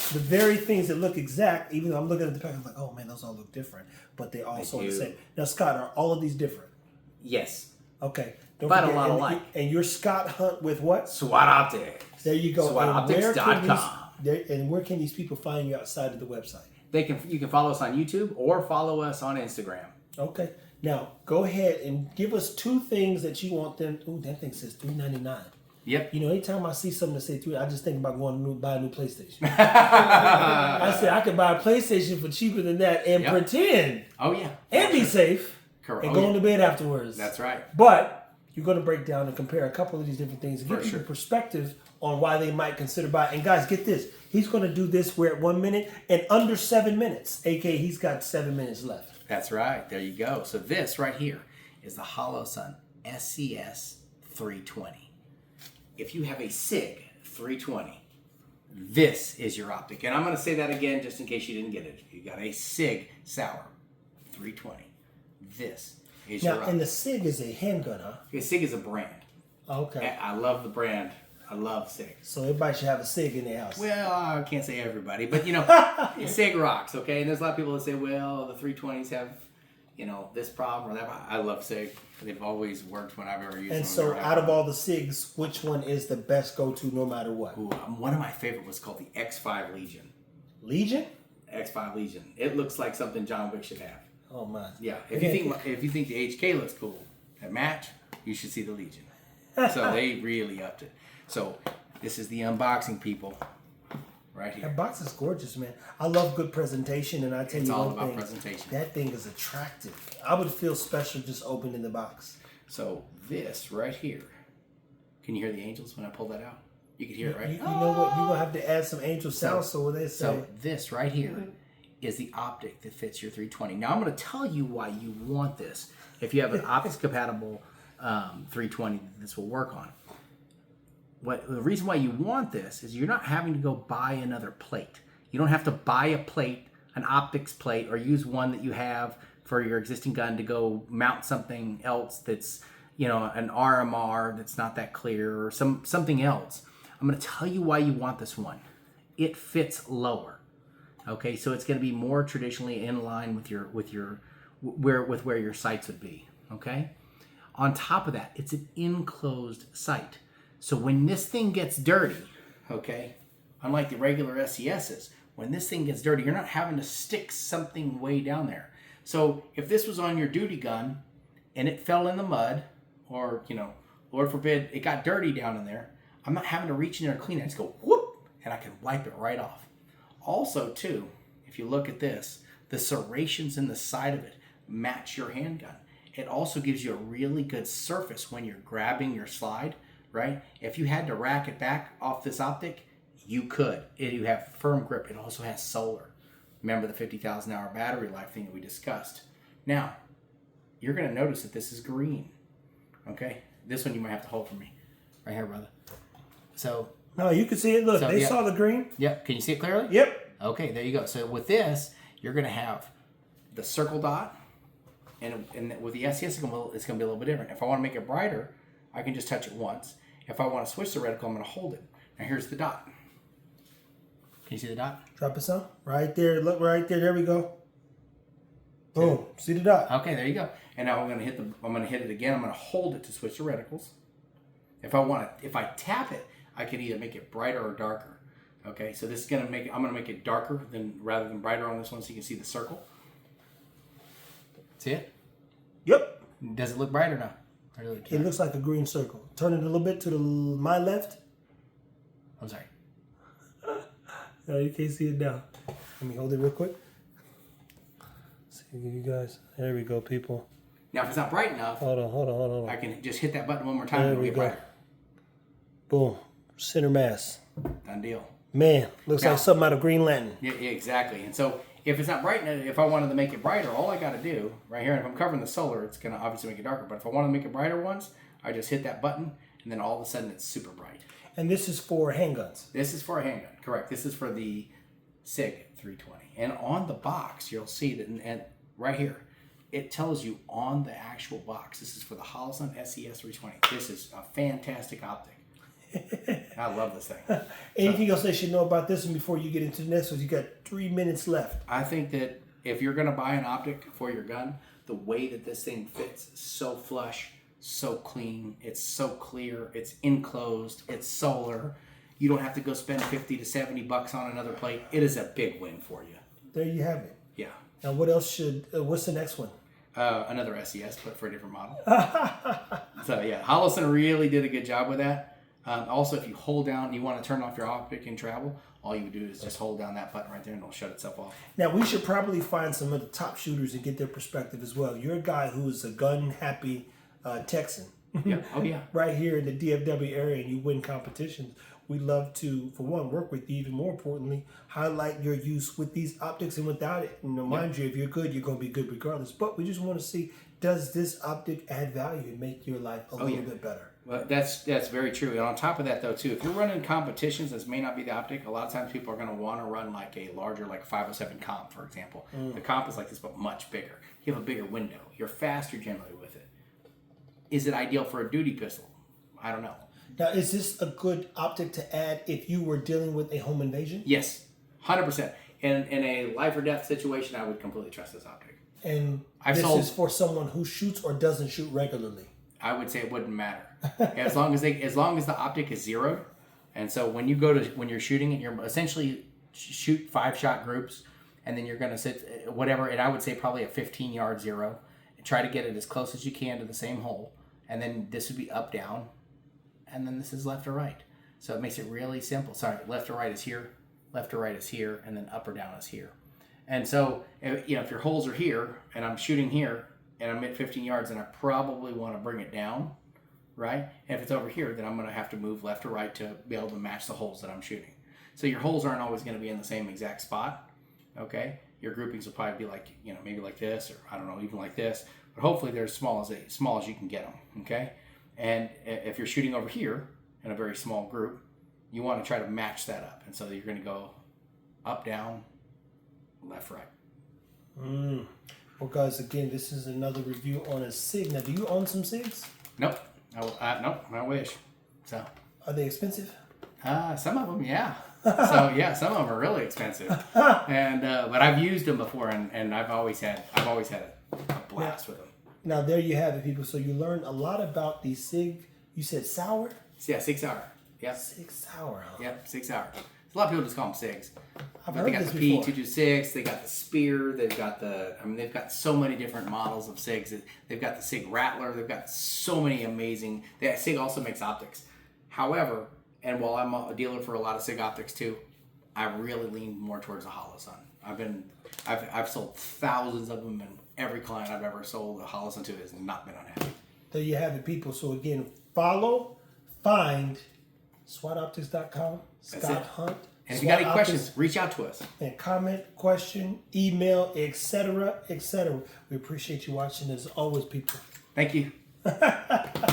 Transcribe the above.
the very things that look exact, even though I'm looking at the pack, I'm like, oh man, those all look different, but they all sort of the same. Now, Scott, are all of these different? Yes. Okay. Don't forget, a lot alike. And your Scott hunt with what? SWAToptics. There you go. SWAToptics.com. And where can these people find you outside of the website? You can follow us on YouTube or follow us on Instagram. Okay. Now, go ahead and give us 2 things that you want them. Ooh, that thing says $399. Yep. You know, anytime I see something that say $3, I just think about going to buy a new PlayStation. I said I could buy a PlayStation for cheaper than that and pretend. Oh, yeah. And be safe. Correct. And go to bed afterwards. That's right. But you're going to break down and compare a couple of these different things and give people perspective on why they might consider buying. And guys, get this. He's going to do this where at 1 minute and under 7 minutes. AKA, he's got 7 minutes left. That's right. There you go. So this right here is the Holosun SCS 320. If you have a SIG 320, this is your optic. And I'm going to say that again just in case you didn't get it. If you got a SIG Sauer 320, this is your optic. Now, and the SIG is a handgun, huh? Yeah, SIG is a brand. Okay. I love the brand. I love SIG. So everybody should have a SIG in their house. Well, I can't say everybody, but you know, SIG rocks, okay? And there's a lot of people that say, well, the 320s have, you know, this problem or that. I love SIG. They've always worked when I've ever used them. And so out of all the SIGs, which one is the best go-to no matter what? Ooh, one of my favorite was called the X5 Legion. Legion? X5 Legion. It looks like something John Wick should have. Oh, my. Yeah. If you think the HK looks cool at match, you should see the Legion. So they really upped it. So this is the unboxing, people, right here. That box is gorgeous, man. I love good presentation, and I tell you one thing. It's all about presentation. That thing is attractive. I would feel special just opening the box. So this right here, can you hear the angels when I pull that out? You can hear it, right? You know what? You're going to have to add some angel sound, so what they say. So this right here is the optic that fits your 320. Now I'm going to tell you why you want this. If you have an optics compatible 320, this will work on. The reason why you want this is you're not having to go buy another plate. You don't have to buy a plate, an optics plate, or use one that you have for your existing gun to go mount something else that's, you know, an RMR that's not that clear or something else. I'm going to tell you why you want this one. It fits lower. Okay, so it's going to be more traditionally in line with where your sights would be. Okay. On top of that, it's an enclosed sight. So when this thing gets dirty, okay, unlike the regular SCSs, when this thing gets dirty, you're not having to stick something way down there. So if this was on your duty gun and it fell in the mud, or, you know, Lord forbid, it got dirty down in there, I'm not having to reach in there and clean it. I just go whoop, and I can wipe it right off. Also, too, if you look at this, the serrations in the side of it match your handgun. It also gives you a really good surface when you're grabbing your slide. Right? If you had to rack it back off this optic, you could. You have firm grip. It also has solar. Remember the 50,000 hour battery life thing that we discussed. Now, you're going to notice that this is green. Okay? This one you might have to hold for me. Right here, brother. So. No, you can see it. Look, they saw the green. Yep. Can you see it clearly? Yep. Okay, there you go. So with this, you're going to have the circle dot. And with the SCS, it's going to be a little bit different. If I want to make it brighter, I can just touch it once. If I want to switch the reticle, I'm going to hold it. Now here's the dot. Can you see the dot? Drop it some. Right there. Look right there. There we go. Boom. See the dot. Okay, there you go. And now I'm going to hit it again. I'm going to hold it to switch the reticles. If I tap it, I can either make it brighter or darker. Okay, so this is going to make it, I'm going to make it darker rather than brighter on this one so you can see the circle. See it? Yep. Does it look brighter now? It looks like a green circle. Turn it a little bit to my left. I'm sorry. No, you can't see it now. Let me hold it real quick. See you guys. There we go, people. Now, if it's not bright enough, hold on. I can just hit that button one more time and it'll get brighter. Boom. Center mass. Done deal. Man, looks like something out of Green Lantern. Yeah, exactly. And so if it's not bright enough, if I wanted to make it brighter, all I got to do right here, and if I'm covering the solar, it's going to obviously make it darker. But if I want to make it brighter once, I just hit that button, and then all of a sudden it's super bright. And this is for handguns. This is for a handgun, correct. This is for the SIG 320. And on the box, you'll see that, and right here, it tells you on the actual box, this is for the Holosun SCS 320. This is a fantastic optic. I love this thing. Anything else they should know about this one before you get into the next one? You got 3 minutes left. I think that if you're going to buy an optic for your gun, the way that this thing fits is so flush, so clean, it's so clear, it's enclosed, it's solar. You don't have to go spend 50 to 70 bucks on another plate. It is a big win for you. There you have it. Yeah. Now, what else what's the next one? Another SCS, but for a different model. So yeah, Holosun really did a good job with that. Also, if you hold down and you want to turn off your optic in travel, all you do is just hold down that button right there and it'll shut itself off. Now, we should probably find some of the top shooters and get their perspective as well. You're a guy who's a gun-happy Texan. Yeah. Oh, yeah. Right here in the DFW area, and you win competitions. We'd love to, for one, work with you. Even more importantly, highlight your use with these optics and without it. And mind you, if you're good, you're going to be good regardless. But we just want to see, does this optic add value and make your life a little bit better? Well, that's very true. And on top of that, though, too, if you're running competitions, this may not be the optic. A lot of times people are going to want to run like a larger, like 507 comp, for example. The comp is like this, but much bigger. You have a bigger window. You're faster generally with it. Is it ideal for a duty pistol? I don't know. Now, is this a good optic to add if you were dealing with a home invasion? Yes, 100%. In a life or death situation, I would completely trust this optic. And this is for someone who shoots or doesn't shoot regularly. I would say it wouldn't matter as long as the optic is zeroed. And so when you're shooting it, you're essentially shoot 5-shot groups, and then you're going to sit whatever. And I would say probably a 15-yard zero, and try to get it as close as you can to the same hole. And then this would be up down, and then this is left or right. So it makes it really simple. Sorry, left or right is here, left or right is here, and then up or down is here. And so if your holes are here, and I'm shooting here, and I'm at 15 yards, and I probably want to bring it down, right? And if it's over here, then I'm going to have to move left or right to be able to match the holes that I'm shooting. So your holes aren't always going to be in the same exact spot, okay? Your groupings will probably be like, maybe like this, or I don't know, even like this. But hopefully they're as small as you can get them, okay? And if you're shooting over here in a very small group, you want to try to match that up. And so you're going to go up, down, left, right. Well, guys, again, this is another review on a SIG. Now, do you own some SIGs? Nope. Nope. I wish. So. Are they expensive? Some of them, yeah. So yeah, some of them are really expensive. And but I've used them before, and I've always had a blast with them. Now there you have it, people. So you learned a lot about the SIG. You said Sauer? Yeah, SIG Sauer. Yep. SIG Sauer. Huh? Yep, SIG Sauer. A lot of people just call them SIGs. I've But heard they got this the before. P320, they got the Spear, they've got so many different models of SIGs. They've got the SIG Rattler, they've got so many amazing. SIG also makes optics. However, and while I'm a dealer for a lot of SIG optics too, I really lean more towards the Holosun. I've sold thousands of them, and every client I've ever sold a Holosun to has not been unhappy. There you have it, people. So again, find swatoptics.com, Scott Hunt. And if you got any questions, reach out to us. And comment, question, email, etc., etc. We appreciate you watching as always, people. Thank you.